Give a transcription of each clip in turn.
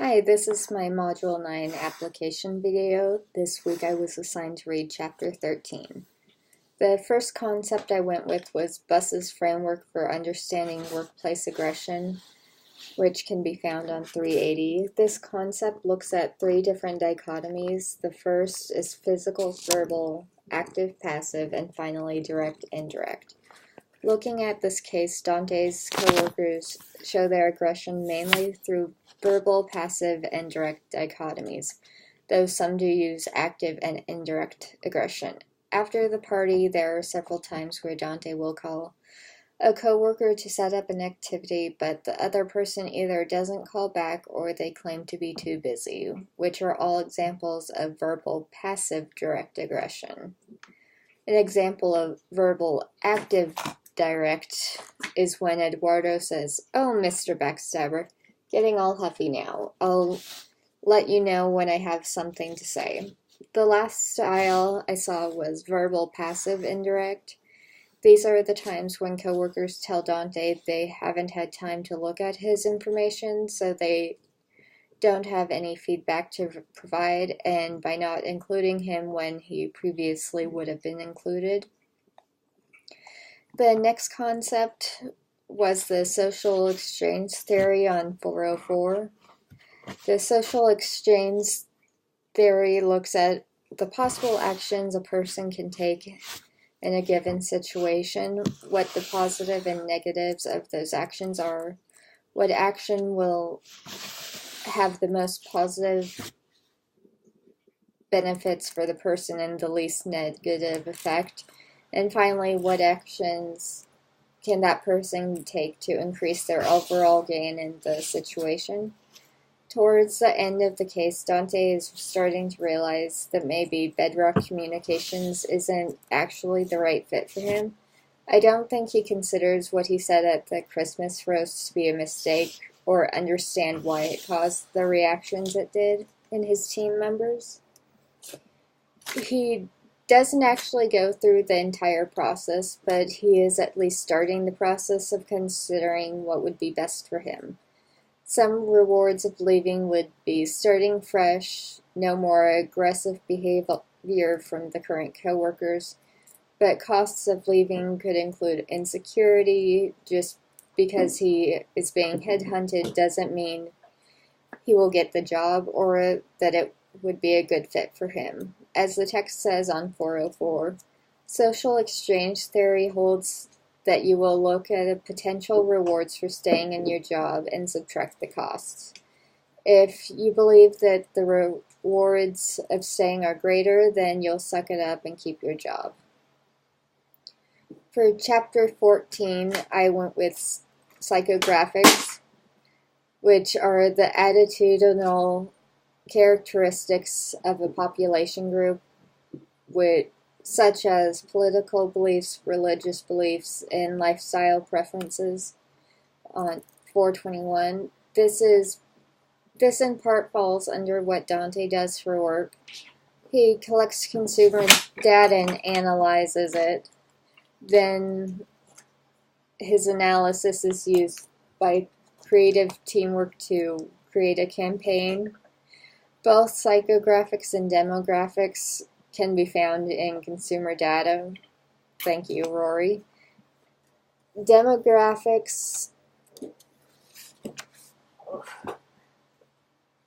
Hi, this is my Module 9 application video. This week I was assigned to read Chapter 13. The first concept I went with was Buss's Framework for Understanding Workplace Aggression, which can be found on 380. This concept looks at three different dichotomies. The first is physical, verbal, active, passive, and finally direct, indirect. Looking at this case, Dante's co-workers show their aggression mainly through verbal, passive, and direct dichotomies, though some do use active and indirect aggression. After the party, there are several times where Dante will call a co-worker to set up an activity, but the other person either doesn't call back or they claim to be too busy, which are all examples of verbal passive direct aggression. An example of verbal active direct is when Eduardo says, "Oh, Mr. Backstabber, getting all huffy now. I'll let you know when I have something to say." The last style I saw was verbal passive indirect. These are the times when coworkers tell Dante they haven't had time to look at his information, so they don't have any feedback to provide, and by not including him when he previously would have been included. The next concept was the social exchange theory on 404. The social exchange theory looks at the possible actions a person can take in a given situation, what the positive and negatives of those actions are, what action will have the most positive benefits for the person and the least negative effect, and finally, what actions can that person take to increase their overall gain in the situation. Towards the end of the case, Dante is starting to realize that maybe bedrock communications isn't actually the right fit for him. I don't think he considers what he said at the Christmas roast to be a mistake or understand why it caused the reactions it did in his team members. He doesn't actually go through the entire process, but he is at least starting the process of considering what would be best for him. Some rewards of leaving would be starting fresh, no more aggressive behavior from the current coworkers, but costs of leaving could include insecurity. Just because he is being headhunted doesn't mean he will get the job or that it would be a good fit for him. As the text says on 404, social exchange theory holds that you will look at the potential rewards for staying in your job and subtract the costs. If you believe that the rewards of staying are greater, then you'll suck it up and keep your job. For Chapter 14, I went with psychographics, which are the attitudinal characteristics of a population group, such as political beliefs, religious beliefs, and lifestyle preferences on 421. This in part falls under what Dante does for work. He collects consumer data and analyzes it. Then his analysis is used by creative teamwork to create a campaign. Both psychographics and demographics can be found in consumer data. Thank you, Rory. Demographics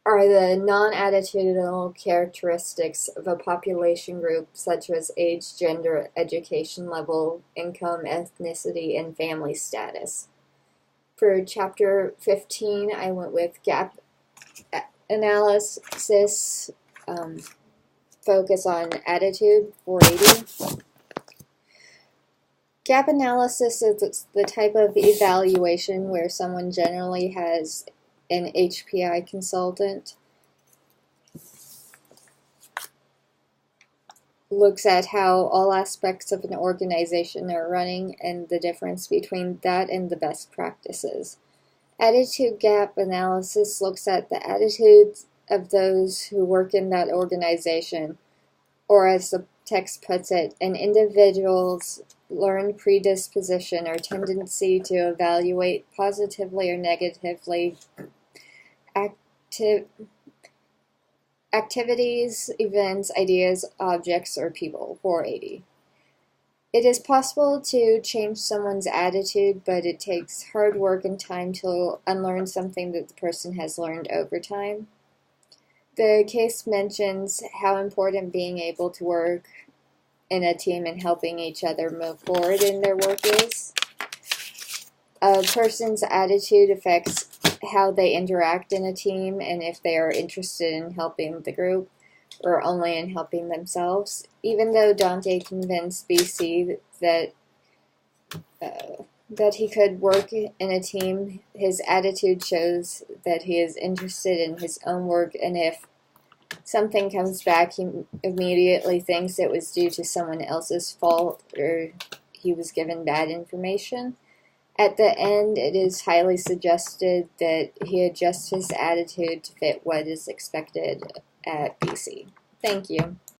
are the non-attitudinal characteristics of a population group, such as age, gender, education level, income, ethnicity, and family status. For Chapter 15, I went with gap analysis, focus on attitude, 480. Gap analysis is the type of evaluation where someone generally has an HPI consultant, looks at how all aspects of an organization are running and the difference between that and the best practices. Attitude gap analysis looks at the attitudes of those who work in that organization, or as the text puts it, an individual's learned predisposition or tendency to evaluate positively or negatively activities, events, ideas, objects, or people. 480. It is possible to change someone's attitude, but it takes hard work and time to unlearn something that the person has learned over time. The case mentions how important being able to work in a team and helping each other move forward in their work is. A person's attitude affects how they interact in a team and if they are interested in helping the group or only in helping themselves. Even though Dante convinced BC that he could work in a team, his attitude shows that he is interested in his own work, and if something comes back, he immediately thinks it was due to someone else's fault or he was given bad information. At the end, it is highly suggested that he adjust his attitude to fit what is expected at BC. Thank you.